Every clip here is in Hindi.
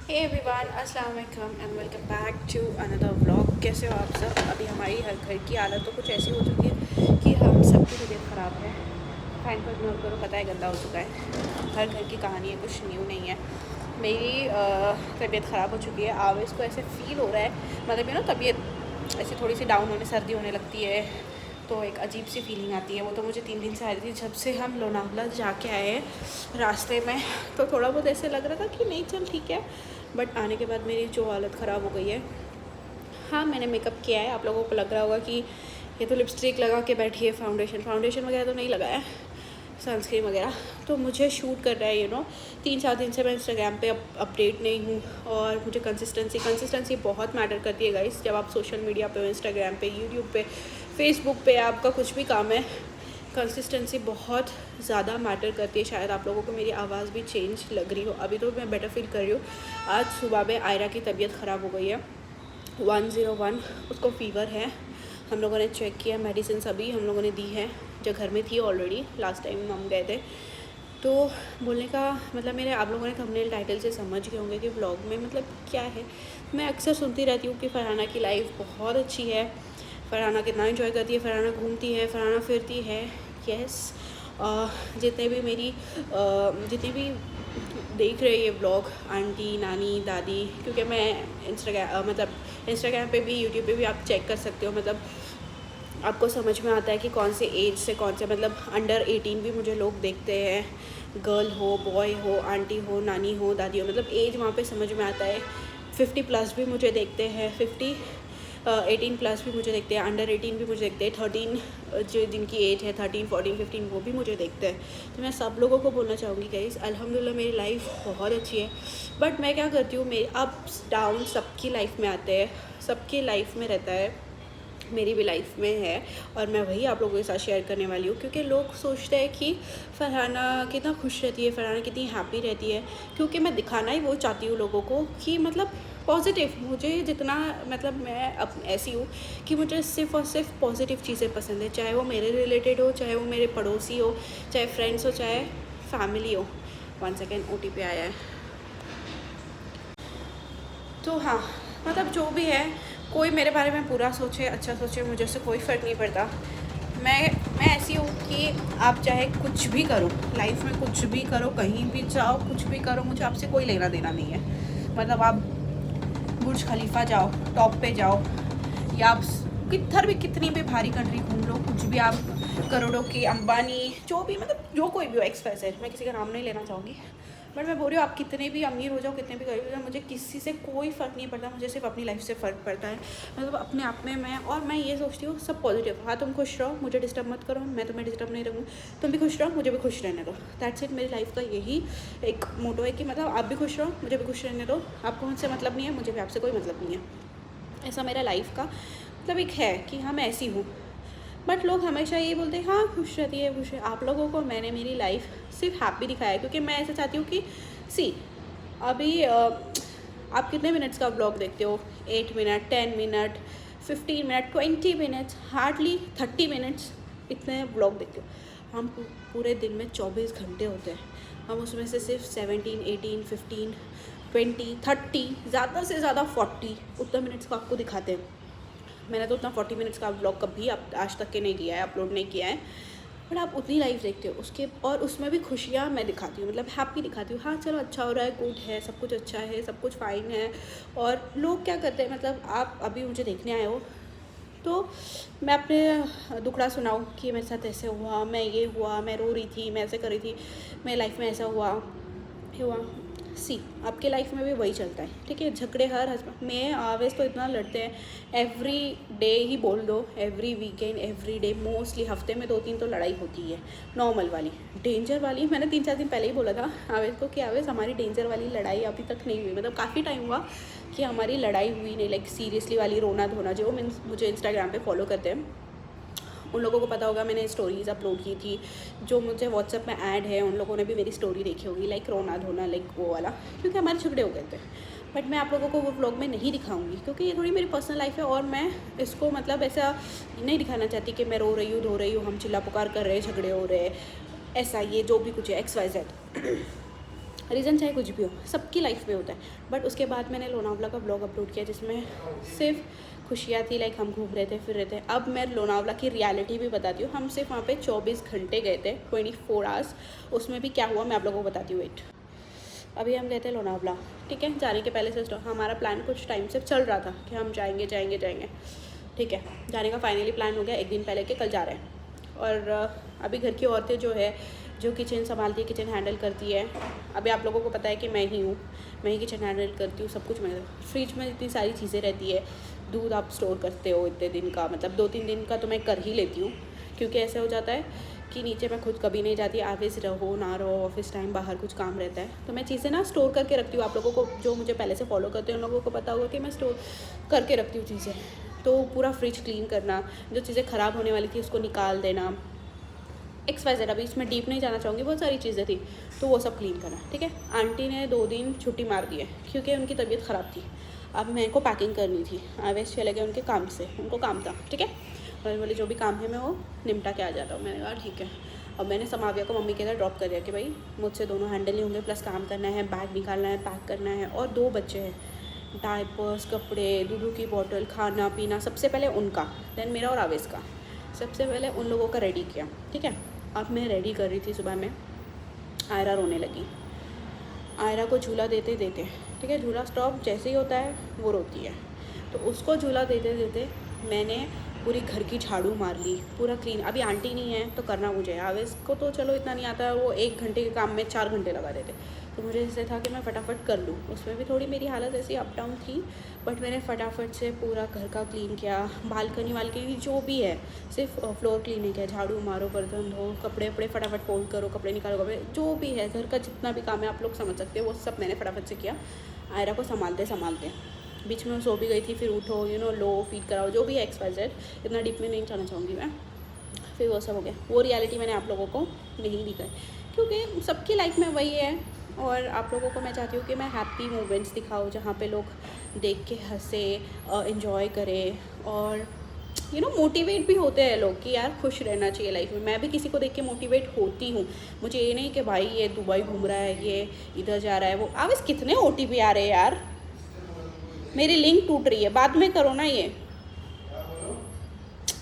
हे एवरीवन, अस्सलाम वालेकुम and welcome back to another vlog. कैसे हो आप सब? अभी हमारी हर घर की हालत तो कुछ ऐसी हो चुकी है कि हम सबकी तबीयत ख़राब है। फैन को इग्नोर करो, पता है गंदा हो चुका है। हर घर की कहानी है, कुछ न्यू नहीं है। मेरी तबीयत ख़राब हो चुकी है। आवेश को ऐसे फील हो रहा है, मतलब तबीयत ऐसी थोड़ी सी डाउन होने, सर्दी होने लगती है तो एक अजीब सी फीलिंग आती है। वो तो मुझे 3 दिन से आ रही थी जब से हम लोनावला जाके आए हैं। रास्ते में तो थोड़ा बहुत ऐसे लग रहा था कि नहीं चल ठीक है, बट आने के बाद मेरी जो हालत ख़राब हो गई है। हाँ, मैंने मेकअप किया है। आप लोगों को लग रहा होगा कि ये तो लिपस्टिक लगा के बैठी है, फाउंडेशन वगैरह तो नहीं लगाया, सनस्क्रीन वगैरह। तो मुझे शूट कर रहा है 3-4 दिन से मैं इंस्टाग्राम पे अपडेट नहीं हूँ। और मुझे कंसिस्टेंसी बहुत मैटर करती है गाइस। जब आप सोशल मीडिया पे हो, इंस्टाग्राम पे, यूट्यूब पे, फेसबुक पे, आपका कुछ भी काम है, कंसिस्टेंसी बहुत ज़्यादा मैटर करती है। शायद आप लोगों को मेरी आवाज़ भी चेंज लग रही हो। अभी तो मैं बेटर फील कर रही हूँ। आज सुबह में आयरा की तबीयत ख़राब हो गई है, 101, उसको फ़ीवर है। हम लोगों ने चेक किया, मेडिसिन अभी हम लोगों ने दी है जो घर में थी ऑलरेडी, लास्ट टाइम हम गए थे। तो बोलने का मतलब, मेरे आप लोगों ने थंबनेल टाइटल से समझ गए होंगे कि व्लॉग में मतलब क्या है। मैं अक्सर सुनती रहती हूँ कि फरहाना की लाइफ बहुत अच्छी है, फरहाना कितना एंजॉय करती है, फरहाना घूमती है, फरहाना फिरती है। यस, जितने भी मेरी जितने भी देख रहे ये व्लॉग, आंटी, नानी, दादी, क्योंकि मैं इंस्टाग्राम पे भी, यूट्यूब पे भी आप चेक कर सकते हो। मतलब आपको समझ में आता है कि कौन से एज से कौन से, मतलब अंडर 18 भी मुझे लोग देखते हैं। गर्ल हो, बॉय हो, आंटी हो, नानी हो, दादी हो, मतलब एज वहाँ पे समझ में आता है। 50+ भी मुझे देखते हैं, 18+ भी मुझे देखते हैं, अंडर 18 भी मुझे देखते हैं, 13 जो जिनकी एज है 13, 14, 15, वो भी मुझे देखते हैं। तो मैं सब लोगों को बोलना चाहूँगी गाइस, अल्हम्दुलिल्लाह मेरी लाइफ बहुत अच्छी है। बट मैं क्या करती हूँ, मेरे अप्स डाउन सबकी लाइफ में आते हैं, सबकी लाइफ में रहता है, मेरी भी लाइफ में है। और मैं वही आप लोगों के साथ शेयर करने वाली हूँ, क्योंकि लोग सोचते हैं कि फरहाना कितना खुश रहती है, फरहाना कितनी हैप्पी रहती है। क्योंकि मैं दिखाना ही वो चाहती हूँ लोगों को कि मतलब पॉजिटिव, मुझे जितना, मतलब मैं अब ऐसी हूँ कि मुझे सिर्फ़ और सिर्फ पॉजिटिव चीज़ें पसंद है। चाहे वो मेरे रिलेटेड हो, चाहे वो मेरे पड़ोसी हो, चाहे फ्रेंड्स हो, चाहे फैमिली हो। 1 सेकेंड, OTP आया है। तो हाँ, मतलब जो भी है, कोई मेरे बारे में बुरा सोचे, अच्छा सोचे, मुझे उससे कोई फ़र्क नहीं पड़ता। मैं ऐसी हूँ कि आप चाहे कुछ भी करो लाइफ में, कुछ भी करो, कहीं भी जाओ, कुछ भी करो, मुझे आपसे कोई लेना देना नहीं है। मतलब आप बुर्ज खलीफा जाओ, टॉप पे जाओ, या आप किधर भी, कितनी भी भारी कंट्री घूम लो, कुछ भी आप, करोड़ों की अंबानी, जो भी, मतलब जो कोई भी हो, XYZ, मैं किसी का नाम नहीं लेना चाहूँगी, बट मैं बोल रही हूँ, आप कितने भी अमीर हो जाओ, कितने भी गरीब हो जाओ, मुझे किसी से कोई फ़र्क नहीं पड़ता। मुझे सिर्फ अपनी लाइफ से फ़र्क पड़ता है। मतलब अपने आप में मैं ये सोचती हूँ, सब पॉजिटिव। हाँ, तुम खुश रहो, मुझे डिस्टर्ब मत करो, मैं तुम्हें डिस्टर्ब नहीं रहूँ। तुम भी खुश रहो, मुझे भी खुश रहने दो। That's it. मेरी लाइफ का यही एक मोटो है कि मतलब आप भी खुश रहो, मुझे भी खुश रहने दो। आपको मुझसे मतलब नहीं है, मुझे भी आपसे कोई मतलब नहीं है। ऐसा मेरा लाइफ का मतलब एक है कि हाँ, मैं ऐसी हूँ। बट लोग हमेशा ये बोलते हैं हाँ खुश रहती है, खुश है। आप लोगों को मैंने मेरी लाइफ सिर्फ हैप्पी दिखाया है, क्योंकि मैं ऐसा चाहती हूँ कि सी, अभी आप कितने मिनट्स का ब्लॉग देखते हो? 8 minute, 10 minute, 15 minute, 20 minutes, hardly 30 minutes, इतने ब्लॉग देखते हो। हम पूरे दिन में 24 घंटे होते हैं, हम उसमें से सिर्फ 17, 18, 15, 20, 30, ज़्यादा से ज़्यादा 40 उतना मिनट्स को आपको दिखाते हैं। मैंने तो उतना 40 मिनट्स का ब्लॉग कभी आज तक के नहीं किया है, अपलोड नहीं किया है। बट आप उतनी लाइफ देखते हो उसके, और उसमें भी खुशियाँ मैं दिखाती हूँ, मतलब हैप्पी दिखाती हूँ। हाँ चलो, अच्छा हो रहा है, गुड है, सब कुछ अच्छा है, सब कुछ फ़ाइन है। और लोग क्या करते हैं, मतलब आप अभी मुझे देखने आए हो तो मैं अपने दुखड़ा सुनाऊँ कि मेरे साथ ऐसे हुआ, मैं ये हुआ, मैं रो रही थी, मैं ऐसे कर रही थी, मेरी लाइफ में ऐसा हुआ हुआ। सी, आपके लाइफ में भी वही चलता है, ठीक है। झगड़े हर हस्बैंड में, आवेज तो इतना लड़ते हैं, एवरी डे ही बोल दो, every weekend, every day, mostly हफ्ते में 2-3 तो लड़ाई होती है। नॉर्मल वाली, डेंजर वाली मैंने 3-4 दिन पहले ही बोला था आवेज को कि आवेज हमारी डेंजर वाली लड़ाई अभी तक नहीं हुई। मतलब काफ़ी टाइम हुआ कि हमारी लड़ाई हुई नहीं, लाइक सीरियसली वाली रोना धोना। जो मीन्स मुझे इंस्टाग्राम पे फॉलो करते हैं उन लोगों को पता होगा, मैंने स्टोरीज़ अपलोड की थी। जो मुझे व्हाट्सएप में ऐड है, उन लोगों ने भी मेरी स्टोरी देखी होगी, लाइक रोना धोना, लाइक वो वाला, क्योंकि हमारे झगड़े हो गए थे। बट मैं आप लोगों को वो व्लॉग में नहीं दिखाऊंगी, क्योंकि ये थोड़ी मेरी पर्सनल लाइफ है, और मैं इसको मतलब ऐसा नहीं दिखाना चाहती कि मैं रो रही हूँ, धो रही हूँ, हम चिल्ला पुकार कर रहे हैं, झगड़े हो रहे हैं, ऐसा ये जो भी कुछ है XYZ। रीज़न चाहे कुछ भी हो, सबकी लाइफ में होता है। बट उसके बाद मैंने लोनावला का ब्लॉग अपलोड किया जिसमें सिर्फ खुशियाँ थी, लाइक हम घूम रहे थे फिर रहे थे। अब मैं लोनावला की रियलिटी भी बताती हूँ। हम सिर्फ वहाँ पे 24 घंटे गए थे, 24 आवर्स। उसमें भी क्या हुआ मैं आप लोगों को बताती हूँ। वेट, अभी हम गए थे लोनावला, ठीक है। जाने के पहले से हमारा प्लान कुछ टाइम से चल रहा था कि हम जाएंगे जाएंगे जाएंगे, ठीक है। जाने का फाइनली प्लान हो गया एक दिन पहले के कल जा रहे हैं। और अभी घर की औरतें जो है, जो किचन संभालती है, किचन हैंडल करती है, अभी आप लोगों को पता है कि मैं ही हूँ, मैं ही किचन हैंडल करती हूँ, सब कुछ मैं। फ्रिज में इतनी सारी चीज़ें रहती है, दूध आप स्टोर करते हो इतने दिन का, मतलब 2-3 दिन का तो मैं कर ही लेती हूँ। क्योंकि ऐसे हो जाता है कि नीचे मैं खुद कभी नहीं जाती, ऑफिस रहो ना रहो, ऑफिस टाइम बाहर कुछ काम रहता है, तो मैं चीज़ें ना स्टोर करके रखती हूँ। आप लोगों को जो मुझे पहले से फॉलो करते हैं उन लोगों को पता होगा कि मैं स्टोर करके रखती हूँ चीज़ें। तो पूरा फ्रिज क्लीन करना, जो चीज़ें ख़राब होने वाली थी उसको निकाल देना, XYZ, अभी इसमें डीप नहीं जाना चाहूँगी, बहुत सारी चीज़ें थी, तो वो सब क्लीन करना, ठीक है। आंटी ने 2 दिन छुट्टी मार दी है क्योंकि उनकी तबीयत ख़राब थी। अब मेरे को पैकिंग करनी थी, आवेश चले गए उनके काम से, उनको काम था, ठीक है। और बोले जो भी काम है मैं वो निपटा के आ जाता हूँ। मैंने कहा ठीक है। अब मैंने समाविया को मम्मी के इधर ड्रॉप कर दिया कि भाई मुझसे दोनों हैंडल नहीं होंगे, प्लस काम करना है, बैग निकालना है, पैक करना है, और 2 बच्चे हैं, डायपर्स, कपड़े, दूध की बोतल, खाना पीना, सबसे पहले उनका, देन मेरा और आवेश का। सबसे पहले उन लोगों का रेडी किया, ठीक है। अब मैं रेडी कर रही थी, सुबह में आयरा रोने लगी। आयरा को झूला देते देते, ठीक है, झूला स्टॉप जैसे ही होता है वो रोती है, तो उसको झूला देते देते मैंने पूरी घर की झाड़ू मार ली, पूरा क्लीन। अभी आंटी नहीं है तो करना मुझे, आवेश को तो चलो इतना नहीं आता, वो 1 घंटे के काम में 4 घंटे लगा देते, तो मुझे इससे था कि मैं फटाफट कर लूँ। उसमें भी थोड़ी मेरी हालत ऐसी अप डाउन थी, बट मैंने फटाफट से पूरा घर का क्लीन किया, बालकनी वालकनी जो भी है, सिर्फ फ्लोर क्लीन नहीं किया, झाड़ू मारो, बर्तन धो, कपड़े वपड़े फटाफट फोल्ड करो, कपड़े निकालो, कपड़े जो भी है घर का जितना भी काम है आप लोग समझ सकते हो, वो सब मैंने फटाफट से किया। आयरा को संभालते संभालते बीच में वो सो भी गई थी, फिर उठो, लो फीड कराओ, जो भी है XYZ, इतना डीप में नहीं जाना चाहूँगी मैं। फिर वो सब हो गया, वो रियलिटी मैंने आप लोगों को नहीं दिखाई क्योंकि सबकी लाइफ में वही है। और आप लोगों को मैं चाहती हूँ कि मैं हैप्पी मोमेंट्स दिखाऊँ जहाँ पे लोग देख के हंसे, एंजॉय करें, और मोटिवेट भी होते हैं लोग कि यार खुश रहना चाहिए लाइफ में। मैं भी किसी को देख के मोटिवेट होती हूँ। मुझे ये नहीं कि भाई ये दुबई घूम रहा है, ये इधर जा रहा है, वो अब इस कितने OTP आ रहे हैं यार, मेरी लिंक टूट रही है, बाद में करो ना, ये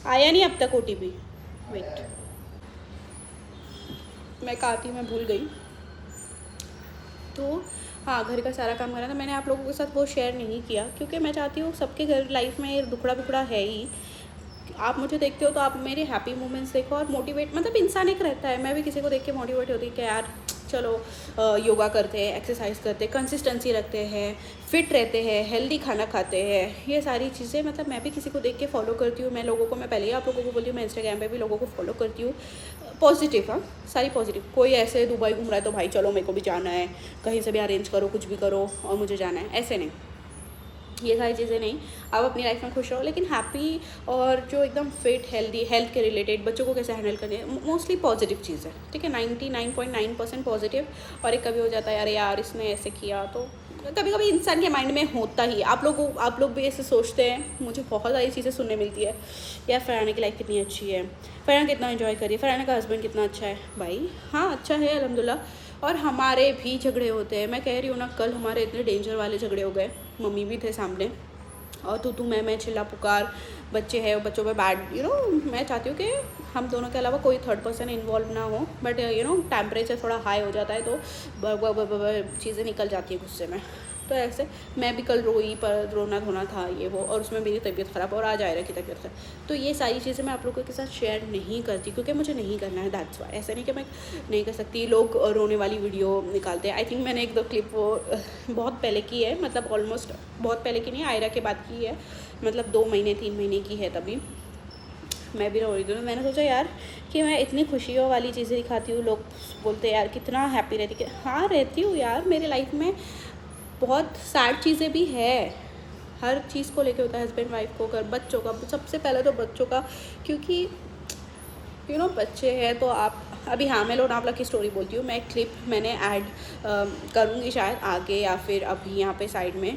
आया नहीं अब तक OTP। वेट, मैं कहा थी, मैं भूल गई। तो हाँ, घर का सारा काम करना था, मैंने आप लोगों के साथ वो शेयर नहीं किया क्योंकि मैं चाहती हूँ सबके घर लाइफ में ये दुखड़ा बुखड़ा है ही। आप मुझे देखते हो तो आप मेरे हैप्पी मोमेंट्स देखो और मोटिवेट, मतलब इंसान एक रहता है, मैं भी किसी को देख के मोटिवेट होती है कि यार चलो योगा करते हैं, एक्सरसाइज करते हैं, कंसिस्टेंसी रखते हैं, फिट रहते हैं, हेल्दी खाना खाते हैं, ये सारी चीज़ें मतलब मैं भी किसी को देख के फॉलो करती हूँ। मैं लोगों को, मैं पहले ही आप लोगों को बोलती हूँ, मैं इंस्टाग्राम पे भी लोगों को फॉलो करती हूँ, पॉजिटिव, हाँ सारी पॉजिटिव। कोई ऐसे दुबई घूम रहा है तो भाई चलो मेरे को भी जाना है, कहीं से भी अरेंज करो, कुछ भी करो और मुझे जाना है, ऐसे नहीं, ये सारी चीज़ें नहीं। आप अपनी लाइफ में खुश रहो लेकिन हैप्पी, और जो एकदम फिट, हेल्दी, हेल्थ के रिलेटेड, बच्चों को कैसे हैंडल करनी है, मोस्टली पॉजिटिव चीज़ है, ठीक है। 99.9% पॉजिटिव। और एक कभी हो जाता है यार यार इसने ऐसे किया, तो कभी कभी इंसान के माइंड में होता ही। आप लोग भी ऐसे सोचते हैं, मुझे बहुत सारी चीज़ें सुनने मिलती है, यार फरहाना की लाइफ कितनी अच्छी है, फरहाना कितना एंजॉय करिए, फरहाना का हस्बैंड कितना अच्छा है। भाई हाँ, अच्छा है अल्हम्दुलिल्लाह, और हमारे भी झगड़े होते हैं। मैं कह रही हूँ ना, कल हमारे इतने डेंजर वाले झगड़े हो गए, मम्मी भी थे सामने, और तू मैं चिल्ला पुकार, बच्चे हैं, बच्चों पे बैड, मैं चाहती हूँ कि हम दोनों के अलावा कोई थर्ड पर्सन इन्वॉल्व ना हो, बट टेम्परेचर थोड़ा हाई हो जाता है तो चीज़ें निकल जाती है गुस्से में। तो ऐसे मैं भी कल रोई, पर रोना धोना था ये वो, और उसमें मेरी तबीयत ख़राब और आज आयरा की तबीयत ख़राब। तो ये सारी चीज़ें मैं आप लोगों के साथ शेयर नहीं करती क्योंकि मुझे नहीं करना है, दैट्स वाई। ऐसा नहीं कि मैं नहीं कर सकती, लोग रोने वाली वीडियो निकालते हैं। आई थिंक मैंने 1-2 क्लिप वो बहुत पहले की है, मतलब ऑलमोस्ट बहुत पहले की नहीं, आयरा के बाद की है, मतलब 2 महीने 3 महीने की है, तभी मैं भी रो रही थी। मैंने सोचा यार कि मैं इतनी खुशियों वाली चीज़ें दिखाती हूँ, लोग बोलते हैं यार कितना हैप्पी रहती है। हाँ रहती हूँ यार, मेरे लाइफ में बहुत सैड चीज़ें भी है, हर चीज़ को लेके होता है, हस्बैंड वाइफ को, कर बच्चों का, सबसे पहले तो बच्चों का, क्योंकि बच्चे हैं तो आप अभी। हाँ, मैं लोनावला की स्टोरी बोलती हूँ। मैं एक क्लिप मैंने ऐड करूँगी शायद आगे, या फिर अभी यहाँ पे साइड में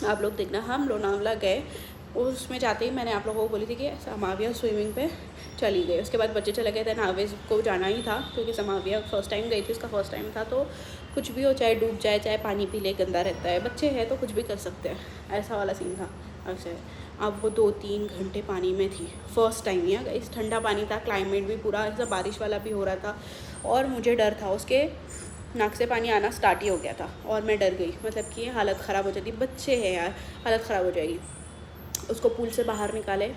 आप लोग देखना। हम लोनावला गए और उसमें जाते ही मैंने आप लोगों को बोली थी कि समाविया स्विमिंग पे चली गई। उसके बाद बच्चे चले गए थे, नावेज को जाना ही था क्योंकि समाविया फर्स्ट टाइम गई थी, उसका फर्स्ट टाइम था। तो कुछ भी हो, चाहे डूब जाए, चाहे पानी पी ले, गंदा रहता है, बच्चे हैं तो कुछ भी कर सकते हैं, ऐसा वाला सीन था। ऐसे अब वो 2-3 घंटे पानी में थी, फर्स्ट टाइम ही गई। ठंडा पानी था, क्लाइमेट भी पूरा ऐसा बारिश वाला भी हो रहा था और मुझे डर था, उसके नाक से पानी आना स्टार्ट ही हो गया था और मैं डर गई, मतलब कि हालत ख़राब हो जाती, बच्चे हैं यार, हालत ख़राब हो जाएगी। उसको पूल से बाहर निकाले,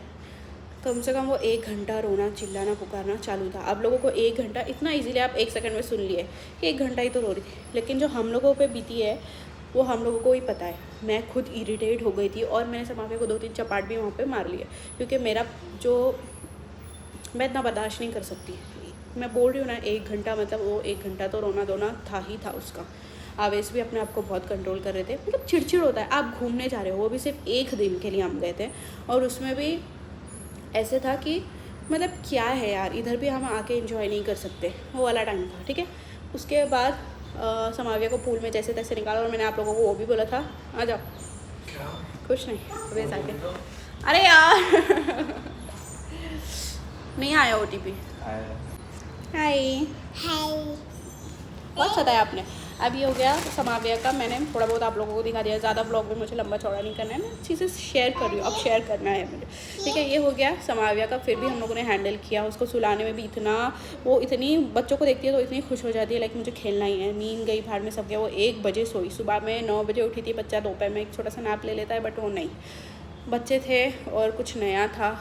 कम से कम वो 1 घंटा रोना चिल्लाना पुकारना चालू था। आप लोगों को 1 घंटा इतना इजीली आप 1 सेकंड में सुन लिए कि 1 घंटा ही तो रो रही थी, लेकिन जो हम लोगों पे बीती है वो हम लोगों को ही पता है। मैं खुद इरिटेट हो गई थी और मैंने समावे को 2-3 चपाट भी वहाँ पे मार लिए, क्योंकि मेरा जो मैं इतना बर्दाश्त नहीं कर सकती। मैं बोल रही हूँ ना 1 घंटा, मतलब वो 1 घंटा तो रोना धोना था ही था उसका। आवेश भी अपने आप को बहुत कंट्रोल कर रहे थे, मतलब चिड़चिड़ होता है। आप घूमने जा रहे हो, वो भी सिर्फ 1 दिन के लिए हम गए थे और उसमें भी ऐसे था कि मतलब क्या है यार, इधर भी हम आके एंजॉय नहीं कर सकते, वो वाला टाइम था। ठीक है, उसके बाद समाविया को पूल में जैसे तैसे निकाला और मैंने आप लोगों को वो भी बोला था आ जाओ। क्या? कुछ नहीं, वैसे आके अरे यार नहीं आया OTP। हाय बहुत सताया आपने। अब ये हो गया समाविया का, मैंने थोड़ा बहुत आप लोगों को दिखा दिया, ज़्यादा ब्लॉग में मुझे लंबा चौड़ा नहीं करना है, मैं चीज़ें शेयर कर रही हूँ, अब शेयर करना है मुझे। ठीक है, ये हो गया समाविया का। फिर भी हम लोगों ने हैंडल किया, उसको सुलाने में भी इतना, वो इतनी बच्चों को देखती है तो इतनी खुश हो जाती है, लाइक मुझे खेलना ही है। नींद गई भाड़ में सब गया। वो 1 बजे सोई, सुबह में 9 बजे उठी थी। बच्चा दोपहर में एक छोटा सा नैप ले लेता है, बट वो नहीं, बच्चे थे और कुछ नया था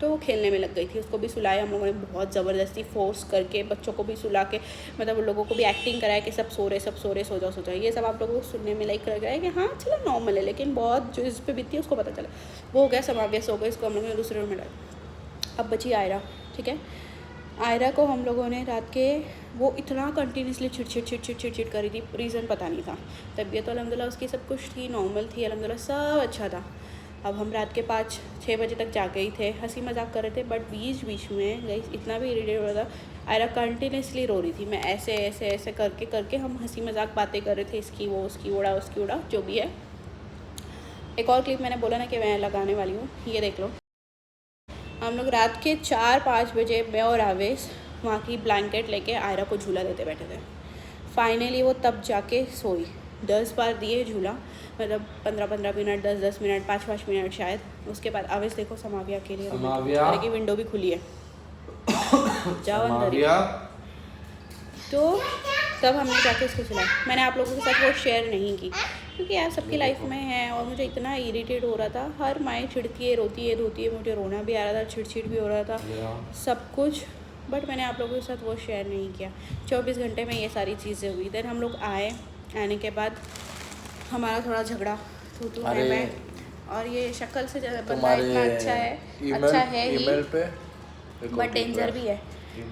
तो वो खेलने में लग गई थी। उसको भी सुलाया हम लोगों ने, बहुत ज़बरदस्ती फोर्स करके बच्चों को भी सुला के, मतलब उन लोगों को भी एक्टिंग कराया कि सब सो रहे, सो जाओ। ये सब आप लोगों को सुनने में लाइक लग रहा है कि हाँ चलो नॉर्मल है, लेकिन बहुत जो इस पर बीती है उसको पता चला। वो हो गया, समावेश हो गया, इसको हम लोगों ने दूसरे रूम में डाला। अब बची आयरा। ठीक है, आयरा को हम लोगों ने रात के, वो इतना कंटिन्यूसली चिड़चिड़ कर रही थी, रीज़न पता नहीं था। तबीयत तो अलहमदिल्ला उसकी सब कुछ थी, नॉर्मल थी, अलहमदिल्ला सब अच्छा था। अब हम रात के 5-6 बजे तक जागे ही थे, हंसी मजाक कर रहे थे, बट बीच में गई इतना भी इरिटेट हो रहा था। आयरा कंटिन्यूसली रो रही थी। मैं ऐसे करके हम हंसी मजाक बातें कर रहे थे, इसकी वो उसकी उड़ा जो भी है। एक और क्लिप मैंने बोला ना कि मैं लगाने वाली हूँ, ये देख लो। हम लोग रात के 4-5 बजे मैं और आवेश वहाँ की ब्लैंकेट लेके आयरा को झूला देते बैठे थे। फाइनली वो तब जाके सोई। 10 बार दिए झूला, मतलब 15-15 मिनट, 10-10 मिनट, 5-5 मिनट शायद। उसके बाद आवेश देखो समाविया के लिए की विंडो भी खुली है जाओ अंदर। तो तब हमने जाके उसको सुलाया। मैंने आप लोगों के साथ वो शेयर नहीं की क्योंकि यार सबकी लाइफ में है और मुझे इतना इरिटेट हो रहा था। हर माँ चिढ़ती है, रोती है, धोती है, मुझे रोना भी आ रहा था, चिड़चिड़ भी हो रहा था, सब कुछ, बट मैंने आप लोगों के साथ वो शेयर नहीं किया। 24 घंटे में ये सारी चीज़ें हुई। देन हम लोग आने के बाद हमारा थोड़ा झगड़ा तू है मैं, और ये शक्ल से बंदा इतना अच्छा है ही, बट डेंजर भी है।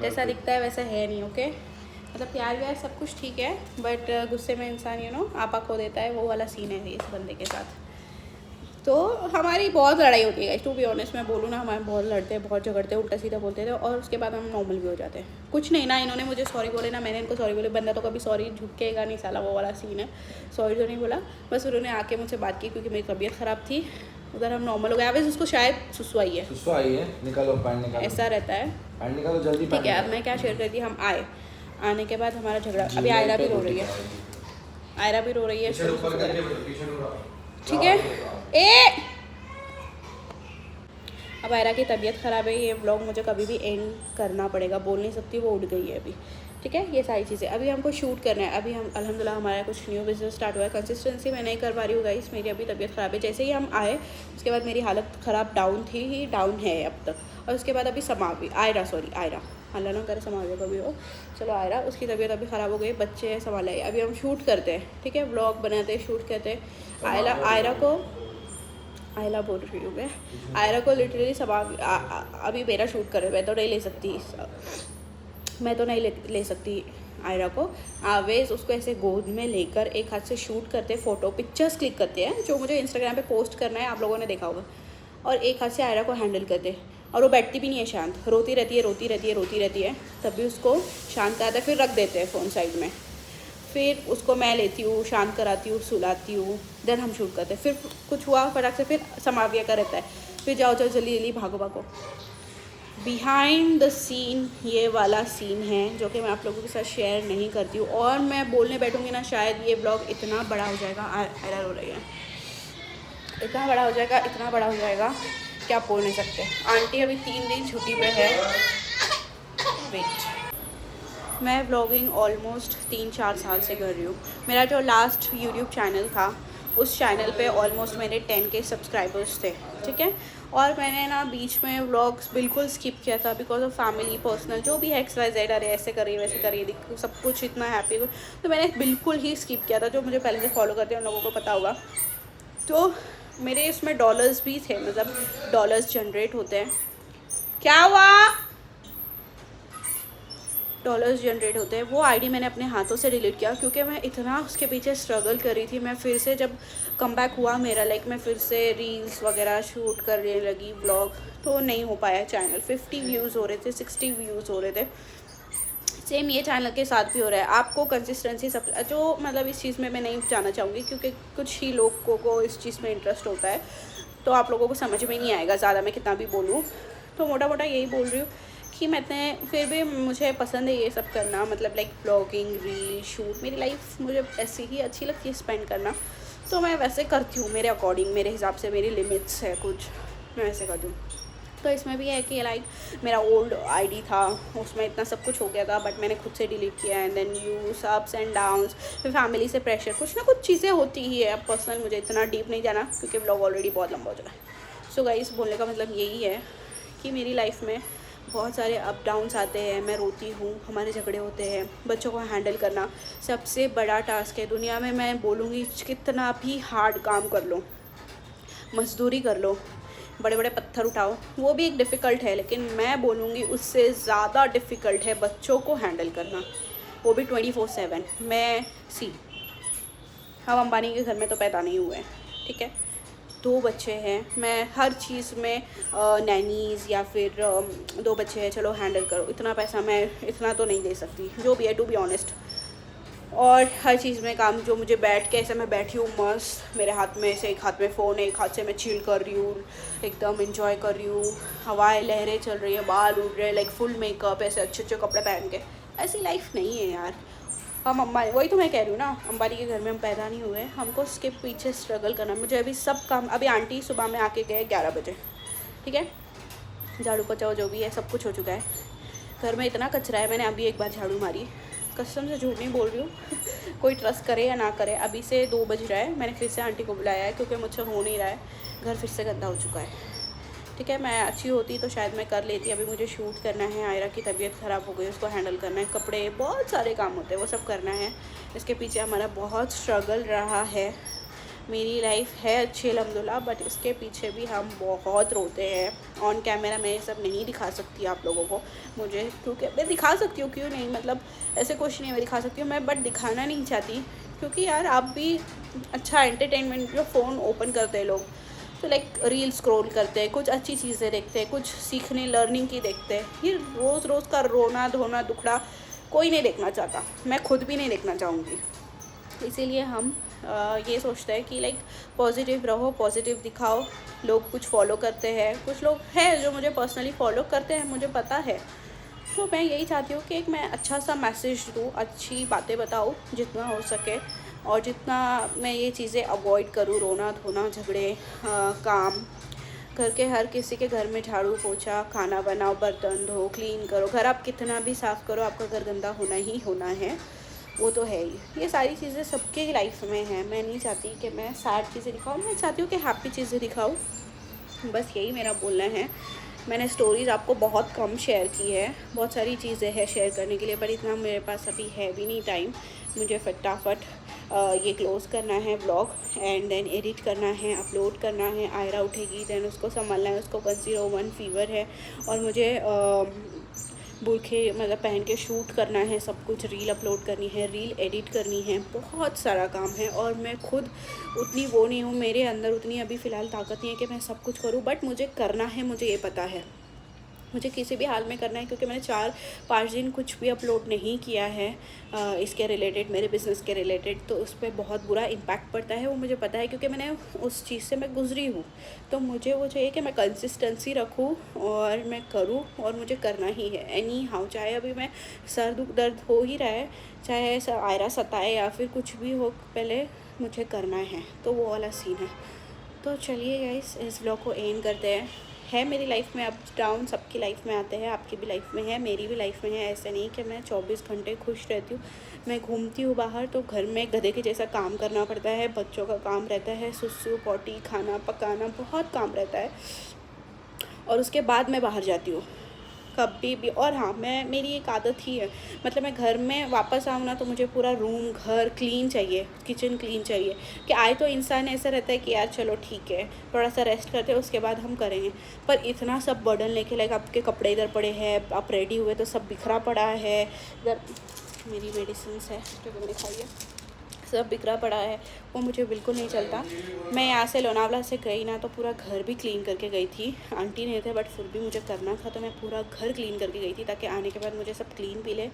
जैसा दिखता है वैसा है नहीं। ओके, मतलब प्यार व्यार सब कुछ ठीक है, बट गुस्से में इंसान आपा खो देता है, वो वाला सीन है इस बंदे के साथ। तो हमारी बहुत लड़ाई होती है, टू बी ऑनेस्ट मैं बोलूँ ना, हमारे बहुत लड़ते हैं, बहुत झगड़ते हैं, उल्टा सीधा बोलते थे, और उसके बाद हम नॉर्मल भी हो जाते हैं। कुछ नहीं ना, इन्होंने मुझे सॉरी बोले ना मैंने इनको सॉरी बोले। बंदा तो कभी सॉरी झुकेगा नहीं साला, वो वाला सीन है। सॉरी तो नहीं बोला, बस उन्होंने आके मुझसे बात की क्योंकि मेरी तबीयत ख़राब थी। उधर हम नॉर्मल हो गए। अभी उसको शायद सुसु आई है, निकालो पैंट निकालो, ऐसा रहता है। पैंट निकालो जल्दी। ठीक है, अब मैं क्या शेयर करती, हम आने के बाद हमारा झगड़ा। अभी आयरा भी रो रही है, आयरा भी रो रही है, ठीक है। अब आयरा की तबीयत ख़राब है, ये व्लॉग मुझे कभी भी एंड करना पड़ेगा, बोल नहीं सकती, वो उठ गई है अभी। ठीक है, ये सारी चीज़ें अभी हमको शूट करना है। अभी हम अल्हम्दुलिल्लाह हमारा कुछ न्यू बिज़नेस स्टार्ट हुआ है। कंसिस्टेंसी मैं नहीं कर पा रही हूँ गाइस, मेरी अभी तबीयत ख़राब है। जैसे ही हम आए उसके बाद मेरी हालत ख़राब डाउन थी ही, डाउन है अब तक। और उसके बाद अभी आयरा अल्लाह ना करे समाविया को भी हो, चलो आयरा, उसकी तबीयत अभी ख़राब हो गई, बच्चे संभाला है। अभी हम शूट करते हैं, ठीक है, व्लॉग बनाते हैं, शूट करते हैं। आयला बोल रही हूँ मैं, आयरा को लिटरली अभी मेरा शूट कर रहे, मैं तो नहीं ले सकती आयरा को। आवेज उसको ऐसे गोद में लेकर एक हाथ से शूट करते, फ़ोटो पिक्चर्स क्लिक करते हैं जो मुझे इंस्टाग्राम पे पोस्ट करना है, आप लोगों ने देखा होगा, और एक हाथ से आयरा को हैंडल करते। और वो बैठती भी नहीं है शांत, रोती रहती है, तब भी उसको शांत आता है, फिर रख देते हैं फ़ोन साइड में। फिर उसको मैं लेती हूँ, शांत कराती हूँ, सुलाती हूँ, देन हम शूट करते हैं। फिर कुछ हुआ फटाक से, फिर समाविया का रहता है, फिर जाओ जाओ जल्दी जल्दी भागो भागो। बिहाइंड द सीन ये वाला सीन है जो कि मैं आप लोगों के साथ शेयर नहीं करती हूँ। और मैं बोलने बैठूँगी ना, शायद ये ब्लॉग इतना बड़ा हो जाएगा, एरर हो रही है, इतना बड़ा हो जाएगा, इतना बड़ा हो जाएगा कि आप बोल नहीं सकते। आंटी अभी 3 दिन छुट्टी पे है। वेट, मैं व्लॉगिंग ऑलमोस्ट 3-4 साल से कर रही हूँ। मेरा जो लास्ट यूट्यूब चैनल था, उस चैनल पे ऑलमोस्ट मेरे 10K सब्सक्राइबर्स थे, ठीक है। और मैंने ना बीच में व्लॉग्स बिल्कुल स्किप किया था बिकॉज ऑफ फैमिली, पर्सनल, जो भी XYZ, अरे ऐसे करिए वैसे करिए, सब कुछ इतना हैप्पी, तो मैंने बिल्कुल ही स्किप किया था। जो मुझे पहले से फॉलो करते हैं उन लोगों को पता होगा। तो मेरे इसमें डॉलर्स भी थे, मतलब डॉलर्स जनरेट होते हैं। क्या हुआ? डॉलर्स जनरेट होते हैं। वो आईडी मैंने अपने हाथों से डिलीट किया क्योंकि मैं इतना उसके पीछे स्ट्रगल कर रही थी। मैं फिर से जब कम बैक हुआ मेरा, लाइक मैं फिर से रील्स वगैरह शूट करने लगी, व्लॉग, तो नहीं हो पाया चैनल। 50 व्यूज़ हो रहे थे, 60 व्यूज़ हो रहे थे। सेम ये चैनल के साथ भी हो रहा है। आपको कंसिस्टेंसी सब, जो मतलब इस चीज़ में मैं नहीं जाना चाहूँगी क्योंकि कुछ ही लोगों को इस चीज़ में इंटरेस्ट होता है, तो आप लोगों को समझ में नहीं आएगा ज़्यादा मैं कितना भी बोलूँ। तो मोटा मोटा यही बोल रही हूँ कि मैं फिर भी मुझे पसंद है ये सब करना, मतलब लाइक ब्लॉगिंग, रील, शूट। मेरी लाइफ मुझे ऐसी ही अच्छी लगती है स्पेंड करना, तो मैं वैसे करती हूँ मेरे अकॉर्डिंग, मेरे हिसाब से। मेरी लिमिट्स है कुछ, मैं वैसे कर दूँ। तो इसमें भी है कि लाइक मेरा ओल्ड आईडी था, उसमें इतना सब कुछ हो गया था, बट मैंने खुद से डिलीट किया। And then use ups and downs, फिर फैमिली से प्रेशर, कुछ ना कुछ चीज़ें होती ही है। अब पर्सनल मुझे इतना डीप नहीं जाना क्योंकि ब्लॉग ऑलरेडी बहुत लंबा हो चुका है। सो गाइस, बोलने का मतलब यही है कि मेरी लाइफ में बहुत सारे अप डाउन्स आते हैं, मैं रोती हूँ, हमारे झगड़े होते हैं। बच्चों को हैंडल करना सबसे बड़ा टास्क है दुनिया में। मैं बोलूँगी कितना भी हार्ड काम कर लो, मजदूरी कर लो, बड़े बड़े पत्थर उठाओ, वो भी एक डिफ़िकल्ट है, लेकिन मैं बोलूँगी उससे ज़्यादा डिफ़िकल्ट है बच्चों को हैंडल करना, वो भी 24/7। हम अंबानी के घर में तो पैदा नहीं हुए हैं, ठीक है। 2 बच्चे हैं, मैं हर चीज़ में नैनीज़ या फिर 2 बच्चे हैं, चलो हैंडल करो, इतना पैसा मैं इतना तो नहीं दे सकती, जो भी है, टू बी ऑनेस्ट। और हर चीज़ में काम, जो मुझे बैठ के, ऐसे मैं बैठी हूँ मस्त, मेरे हाथ में से एक हाथ में फ़ोन है, एक हाथ से मैं चिल कर रही हूँ, एकदम एंजॉय कर रही हूँ, हवाएं, लहरें चल रही हैं, बाल उड़ रहे हैं, लाइक फुल मेकअप, ऐसे अच्छे अच्छे कपड़े पहन के। ऐसी लाइफ नहीं है यार। हम अंबानी, वही तो मैं कह रही हूँ ना, अंबानी के घर में हम पैदा नहीं हुए, हमको उसके पीछे स्ट्रगल करना। मुझे अभी सब काम, अभी आंटी सुबह में आके गए 11 बजे, ठीक है, झाड़ू पोछा जो भी है सब कुछ हो चुका है। घर में इतना कचरा है, मैंने अभी एक बार झाड़ू मारी, कसम से झूठ नहीं बोल रही हूँ। कोई ट्रस्ट करे या ना करे, अभी से 2 बज रहा है, मैंने फिर से आंटी को बुलाया है क्योंकि मुझसे हो नहीं रहा है, घर फिर से गंदा हो चुका है, ठीक है। मैं अच्छी होती तो शायद मैं कर लेती। अभी मुझे शूट करना है, आयरा की तबीयत ख़राब हो गई, उसको हैंडल करना है, कपड़े, बहुत सारे काम होते हैं, वो सब करना है। इसके पीछे हमारा बहुत स्ट्रगल रहा है। मेरी लाइफ है अच्छी अल्हम्दुलिल्लाह, बट इसके पीछे भी हम बहुत रोते हैं। ऑन कैमरा मैं ये सब नहीं दिखा सकती आप लोगों को, मुझे, क्योंकि मैं दिखा सकती हूँ, क्यों नहीं, मतलब ऐसे कुछ नहीं, मैं दिखा सकती हूँ मैं, बट दिखाना नहीं चाहती क्योंकि यार आप भी अच्छा एंटरटेनमेंट, जो फ़ोन ओपन करते हैं लोग तो लाइक रील स्क्रॉल करते हैं, कुछ अच्छी चीज़ें देखते हैं, कुछ सीखने, लर्निंग की देखते हैं। ये रोज़ रोज़ का रोना धोना दुखड़ा कोई नहीं देखना चाहता, मैं खुद भी नहीं देखना चाहूँगी। इसीलिए हम ये सोचते हैं कि लाइक पॉजिटिव रहो, पॉजिटिव दिखाओ। लोग कुछ फॉलो करते हैं, कुछ लोग हैं जो मुझे पर्सनली फॉलो करते हैं, मुझे पता है। तो मैं यही चाहती हूँ कि एक मैं अच्छा सा मैसेज दूँ, अच्छी बातें बताऊँ जितना हो सके, और जितना मैं ये चीज़ें अवॉइड करूँ, रोना धोना, झगड़े, काम करके, हर किसी के घर में झाड़ू पोछा, खाना बनाओ, बर्तन धो, क्लीन करो। घर आप कितना भी साफ़ करो, आपका घर गंदा होना ही होना है, वो तो है ही। ये सारी चीज़ें सबके लाइफ में हैं। मैं नहीं चाहती कि मैं सैड चीज़ें दिखाऊँ, मैं चाहती हूँ कि हैप्पी चीज़ें दिखाऊँ, बस यही मेरा बोलना है। मैंने स्टोरीज़ आपको बहुत कम शेयर की है, बहुत सारी चीज़ें हैं शेयर करने के लिए, पर इतना मेरे पास अभी है भी नहीं टाइम। मुझे फटाफट ये क्लोज़ करना है ब्लॉग, एंड देन एडिट करना है, अपलोड करना है। आयरा उठेगी, देन उसको संभालना है, उसको 101 फीवर है, और मुझे बुरखे मतलब पहन के शूट करना है, सब कुछ, रील अपलोड करनी है, रील एडिट करनी है, बहुत सारा काम है। और मैं खुद उतनी वो नहीं हूँ, मेरे अंदर उतनी अभी फ़िलहाल ताकत नहीं है कि मैं सब कुछ करूँ, बट मुझे करना है, मुझे ये पता है। मुझे किसी भी हाल में करना है, क्योंकि मैंने 4-5 दिन कुछ भी अपलोड नहीं किया है इसके रिलेटेड, मेरे बिज़नेस के रिलेटेड, तो उस पर बहुत बुरा इम्पैक्ट पड़ता है। वो मुझे पता है, क्योंकि मैंने उस चीज़ से मैं गुजरी हूँ। तो मुझे वो चाहिए कि मैं कंसिस्टेंसी रखूँ और मैं करूँ, और मुझे करना ही है एनी हाउ। चाहे अभी मैं सर दर्द हो ही रहा है, चाहे आयरा सताए या फिर कुछ भी हो, पहले मुझे करना है। तो वो वाला सीन है। तो चलिए गाइस, इस व्लॉग को एंड करते हैं। है मेरी लाइफ में अप्स डाउन, सबकी लाइफ में आते हैं, आपकी भी लाइफ में है, मेरी भी लाइफ में है। ऐसे नहीं कि मैं 24 घंटे खुश रहती हूँ। मैं घूमती हूँ बाहर तो घर में गधे के जैसा काम करना पड़ता है, बच्चों का काम रहता है, सुसु पॉटी, खाना पकाना, बहुत काम रहता है। और उसके बाद मैं बाहर जाती हूँ कभी भी। और हाँ, मेरी एक आदत ही है, मतलब मैं घर में वापस आऊँ ना तो मुझे पूरा रूम घर क्लीन चाहिए, किचन क्लीन चाहिए। कि आए तो इंसान ऐसा रहता है कि यार चलो ठीक है, थोड़ा सा रेस्ट करते हैं, उसके बाद हम करेंगे। पर इतना सब बर्डन लेके, लाइक आपके कपड़े इधर पड़े हैं, आप रेडी हुए तो सब बिखरा पड़ा है, इधर मेरी मेडिसिन है जो कि मैंने खाई है, सब बिखरा पड़ा है, वो मुझे बिल्कुल नहीं चलता। मैं यहाँ से लोनावला से गई ना तो पूरा घर भी क्लीन करके गई थी। आंटी नहीं थे बट फिर भी मुझे करना था, तो मैं पूरा घर क्लीन करके गई थी, ताकि आने के बाद मुझे सब क्लीन भी ले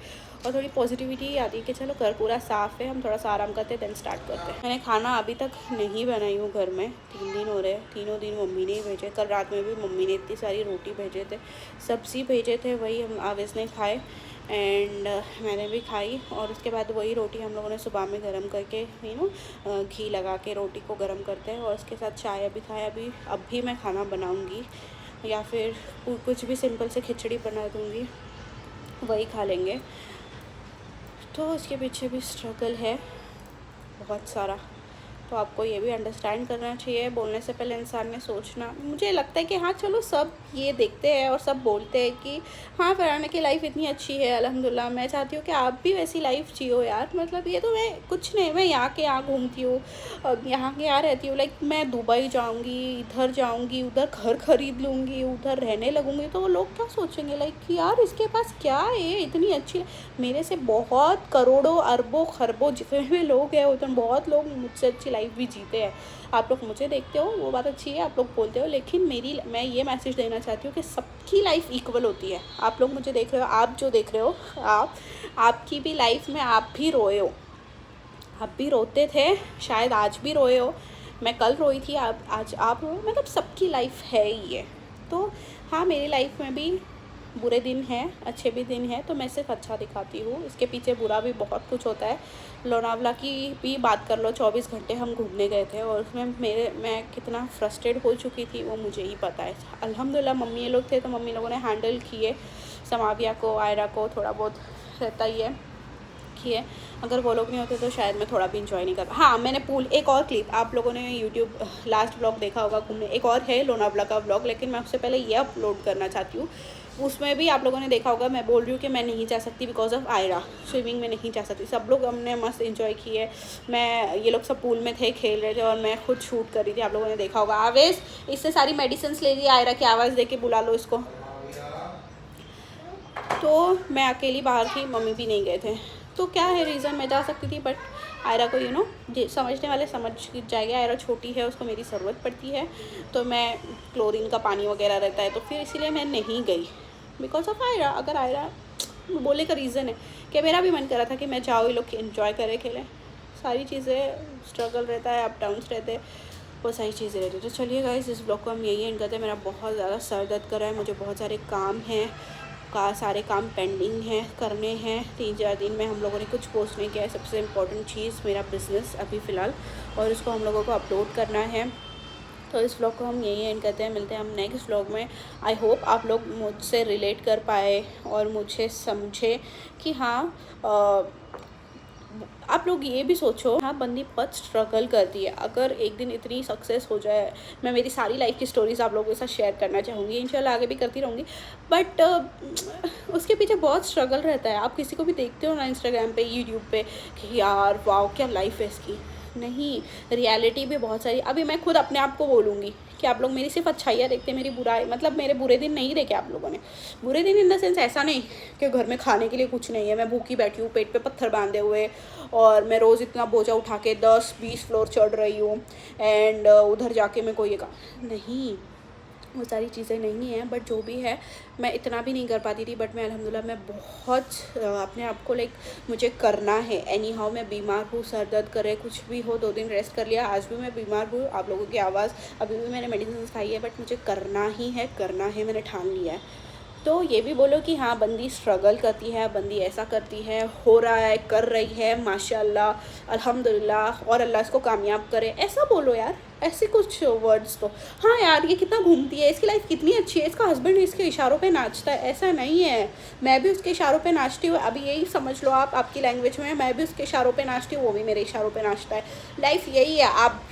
और थोड़ी पॉजिटिविटी आती है कि चलो घर पूरा साफ़ है, हम थोड़ा सा आराम करते देन स्टार्ट करते हैं। मैंने खाना अभी तक नहीं बनाई हूँ घर में, 3 दिन हो रहे हैं, तीनों दिन मम्मी ने ही भेजे। कल रात में भी मम्मी ने इतनी सारी रोटी भेजे थे, सब्ज़ी भेजे थे, वही हम आवेश ने खाए एंड मैंने भी खाई। और उसके बाद वही रोटी हम लोगों ने सुबह में गरम करके घी लगा के रोटी को गरम करते हैं, और उसके साथ चाय भी खाया। अब भी मैं खाना बनाऊंगी, या फिर कुछ भी सिंपल से खिचड़ी बना दूंगी, वही खा लेंगे। तो उसके पीछे भी स्ट्रगल है बहुत सारा, तो आपको ये भी अंडरस्टैंड करना चाहिए। बोलने से पहले इंसान ने सोचना। मुझे लगता है कि हाँ चलो, सब ये देखते हैं और सब बोलते हैं कि हाँ फरहाना की लाइफ इतनी अच्छी है अल्हम्दुलिल्लाह। मैं चाहती हूँ कि आप भी वैसी लाइफ जियो यार। मतलब ये तो मैं कुछ नहीं, मैं यहाँ के यहाँ घूमती हूँ, यहाँ के यहाँ रहती हूँ, लाइक मैं दुबई जाऊँगी, इधर जाऊँगी, उधर घर खरीद लूँगी, उधर रहने लगूँगी, तो वो लोग क्या सोचेंगे, लाइक कि यार इसके पास क्या है इतनी अच्छी। मेरे से बहुत करोड़ों अरबों खरबों जितने भी लोग हैं, उतने बहुत लोग मुझसे अच्छी लाइफ भी जीते हैं। आप लोग मुझे देखते हो वो बात अच्छी है, आप लोग बोलते हो, लेकिन मैं ये मैसेज देना चाहती हूँ कि सबकी लाइफ इक्वल होती है। आप लोग मुझे देख रहे हो, आप जो देख रहे हो, आपकी भी लाइफ में आप भी रोए हो, आप भी रोते थे, शायद आज भी रोए हो, मैं कल रोई थी, आज आप रोए, मतलब सबकी लाइफ है ही है। तो हाँ, मेरी लाइफ में भी बुरे दिन हैं, अच्छे भी दिन हैं, तो मैं सिर्फ अच्छा दिखाती हूँ, इसके पीछे बुरा भी बहुत कुछ होता है। लोनावला की भी बात कर लो, 24 घंटे हम घूमने गए थे, और उसमें मैं कितना फ्रस्ट्रेट हो चुकी थी वो मुझे ही पता है। अल्हम्दुलिल्लाह मम्मी ये लोग थे तो मम्मी लोगों ने हैंडल किए, समाविया को, आयरा को थोड़ा बहुत रहता ही है किए। अगर वो लोग नहीं होते तो शायद मैं थोड़ा भी इंजॉय नहीं कर। हाँ, मैंने पूल, एक और क्लिप आप लोगों ने यूट्यूब लास्ट व्लॉग देखा होगा घूमने, एक और है लोनावला का व्लॉग, लेकिन मैं उससे पहले ये अपलोड करना चाहती हूँ। उसमें भी आप लोगों ने देखा होगा, मैं बोल रही हूँ कि मैं नहीं जा सकती बिकॉज ऑफ आयरा, स्विमिंग में नहीं जा सकती। सब लोग हमने मस्त इन्जॉय किए, ये लोग सब पूल में थे, खेल रहे थे, और मैं खुद शूट कर रही थी, आप लोगों ने देखा होगा। आवेश, इससे सारी मेडिसिन ले ली, आयरा की आवाज़ दे के बुला लो इसको। तो मैं अकेली बाहर थी, मम्मी भी नहीं गए थे, तो क्या है रीज़न, मैं जा सकती थी, बट आयरा को समझने वाले समझ जाएंगे। आयरा छोटी है, उसको मेरी ज़रूरत पड़ती है, तो मैं क्लोरीन का पानी वगैरह रहता है, तो फिर इसीलिए मैं नहीं गई बिकॉज ऑफ आयरा। अगर आयरा बोले का रीज़न है कि मेरा भी मन कर रहा था कि मैं जाऊँ, ये लोग इन्जॉय करें, खेलें, सारी चीज़ें, स्ट्रगल रहता है, अप डाउन्स रहते हैं, वो सारी चीज़ें रहती है। तो चलिए गाइस, इस ब्लॉग को हम यही एंड करते हैं। मेरा बहुत ज़्यादा सर दर्द कर रहा है, मुझे बहुत सारे काम हैं, सारे काम पेंडिंग हैं, करने हैं। 3-4 दिन में हम लोगों ने कुछ पोस्ट नहीं किया है। सबसे इम्पोर्टेंट चीज़ मेरा बिज़नेस अभी फ़िलहाल, और इसको हम लोगों को अपलोड करना है। तो इस व्लॉग को हम यही एंड करते हैं, मिलते हैं हम नेक्स्ट व्लॉग में। आई होप आप लोग मुझसे रिलेट कर पाए और मुझे समझे कि हाँ, आप लोग ये भी सोचो, हाँ बंदी बहुत स्ट्रगल करती है। अगर एक दिन इतनी सक्सेस हो जाए, मैं मेरी सारी लाइफ की स्टोरीज़ आप लोगों के साथ शेयर करना चाहूँगी, इंशाल्लाह आगे भी करती रहूँगी, बट उसके पीछे बहुत स्ट्रगल रहता है। आप किसी को भी देखते हो ना इंस्टाग्राम पे, यूट्यूब पे, कि यार वाओ क्या लाइफ है इसकी, नहीं, रियलिटी भी बहुत सारी। अभी मैं खुद अपने आप को बोलूँगी कि आप लोग मेरी सिर्फ अच्छाइयाँ देखते, मेरी बुराई, मतलब मेरे बुरे दिन नहीं देखे आप लोगों ने। बुरे दिन इन द सेंस ऐसा नहीं कि घर में खाने के लिए कुछ नहीं है, मैं भूखी बैठी हूँ, पेट पे पत्थर बांधे हुए, और मैं रोज़ इतना बोझा उठा के 10-20 फ्लोर चढ़ रही हूँ, एंड उधर जाके मैं कोई ये काम नहीं। वो सारी चीज़ें नहीं हैं, बट जो भी है मैं इतना भी नहीं कर पाती थी, बट मैं अल्हम्दुलिल्लाह मैं बहुत अपने आप को लाइक मुझे करना है एनी हाउ। मैं बीमार हूँ, सर दर्द करे, कुछ भी हो, 2 दिन रेस्ट कर लिया, आज भी मैं बीमार हूँ, आप लोगों की आवाज़, अभी भी मैंने मेडिसिन खाई है, बट मुझे करना ही है, करना है, मैंने ठान लिया है। तो ये भी बोलो कि हाँ बंदी स्ट्रगल करती है, बंदी ऐसा करती है, हो रहा है, कर रही है, माशाल्लाह अल्हम्दुलिल्लाह, और अल्लाह इसको कामयाब करे, ऐसा बोलो यार। ऐसे कुछ वर्ड्स तो हाँ यार ये कितना घूमती है, इसकी लाइफ कितनी अच्छी है, इसका हस्बैंड इसके इशारों पे नाचता है, ऐसा नहीं है। मैं भी उसके इशारों पे नाचती हूँ, अभी यही समझ लो आप, आपकी लैंग्वेज में मैं भी उसके इशारों पे नाचती हूँ, वो भी मेरे इशारों पे नाचता है। लाइफ यही है। आप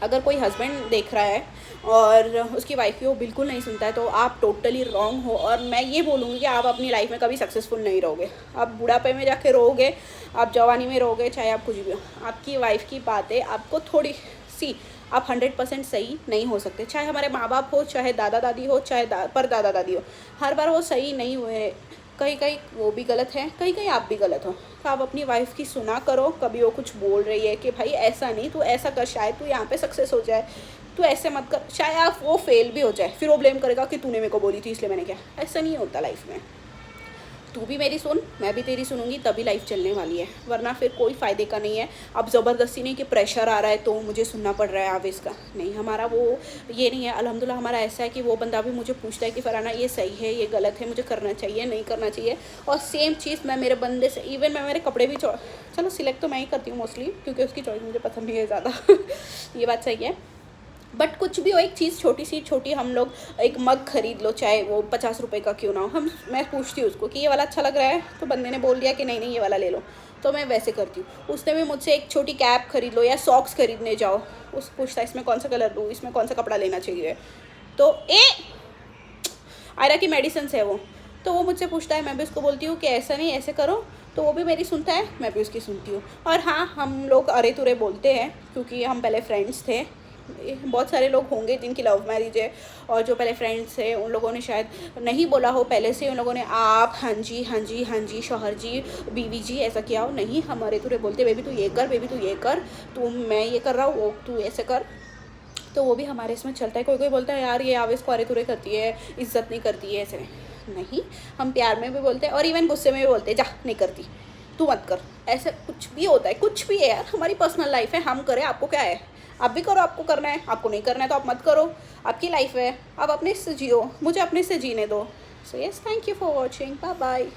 अगर कोई हस्बैंड देख रहा है और उसकी वाइफ की वो बिल्कुल नहीं सुनता है, तो आप टोटली रॉन्ग हो। और मैं ये बोलूँगी कि आप अपनी लाइफ में कभी सक्सेसफुल नहीं रहोगे। आप बुढ़ापे में जाके रोगे, आप जवानी में रोगे, चाहे आप कुछ भी हो, आपकी वाइफ की बातें आपको थोड़ी सी, आप 100% सही नहीं हो सकते। चाहे हमारे माँ बाप हो, चाहे दादा दादी हो, चाहे पर दादा दादी हो, हर बार वो सही नहीं हुए। कहीं कहीं वो भी गलत है, कहीं कहीं आप भी गलत हो। तो आप अपनी वाइफ की सुना करो। कभी वो कुछ बोल रही है कि भाई ऐसा नहीं, तू ऐसा कर, शायद तू यहाँ पे सक्सेस हो जाए, तू ऐसे मत कर, शायद आप वो फेल भी हो जाए, फिर वो ब्लेम करेगा कि तूने मेरे को बोली थी इसलिए मैंने किया। ऐसा नहीं होता लाइफ में। तू भी मेरी सुन, मैं भी तेरी सुनूंगी, तभी लाइफ चलने वाली है, वरना फिर कोई फ़ायदे का नहीं है। अब ज़बरदस्ती नहीं कि प्रेशर आ रहा है तो मुझे सुनना पड़ रहा है आवेश का, नहीं, हमारा वो ये नहीं है। अल्हम्दुलिल्लाह हमारा ऐसा है कि वो बंदा भी मुझे पूछता है कि फराना ये सही है, ये गलत है, मुझे करना चाहिए, नहीं करना चाहिए। और सेम चीज़ मैं मेरे बंदे से, इवन मैं मेरे कपड़े भी चलो सिलेक्ट तो मैं ही करती हूँ मोस्टली, क्योंकि उसकी चॉइस मुझे पसंद नहीं है ज़्यादा ये बात सही है। बट कुछ भी हो, एक चीज़ छोटी सी छोटी, हम लोग एक मग खरीद लो, चाहे वो 50 रुपये का क्यों ना हो, मैं पूछती हूँ उसको कि ये वाला अच्छा लग रहा है, तो बंदे ने बोल दिया कि नहीं नहीं ये वाला ले लो, तो मैं वैसे करती हूँ। उसने भी मुझसे एक छोटी कैप खरीद लो या सॉक्स खरीदने जाओ, उस पूछता है इसमें कौन सा कलर लूँ, इसमें कौन सा कपड़ा लेना चाहिए, तो आयरा की मेडिसिन है वो, तो वो मुझसे पूछता है, मैं भी उसको बोलती हूँ कि ऐसा नहीं ऐसे करो, तो वो भी मेरी सुनता है, मैं भी उसकी सुनती हूँ। और हाँ, हम लोग अरे तुरे बोलते हैं, क्योंकि हम पहले फ्रेंड्स थे। बहुत सारे लोग होंगे जिनकी लव मैरिज है, और जो पहले फ्रेंड्स थे उन लोगों ने शायद नहीं बोला हो पहले से, उन लोगों ने आप, हाँ जी हाँ जी हाँ जी, शौहर जी, बीवी जी, ऐसा किया हो। नहीं, हम अरे तुरे बोलते, बेबी तू ये कर, बेबी तू ये कर, तू, मैं ये कर रहा हूँ, वो तू ऐसे कर। तो वो भी हमारे इसमें चलता है। कोई कोई बोलता है यार ये आवेश को अरे तुरे करती है, इज्जत नहीं करती है, ऐसे नहीं, हम प्यार में भी बोलते हैं और इवन गुस्से में भी बोलते हैं, जा नहीं करती, तू मत कर, ऐसे कुछ भी होता है, कुछ भी है यार, हमारी पर्सनल लाइफ है, हम करें, आपको क्या है, आप भी करो, आपको करना है, आपको नहीं करना है तो आप मत करो, आपकी लाइफ है, आप अपने से जियो, मुझे अपने से जीने दो। So yes, thank you for watching, bye bye.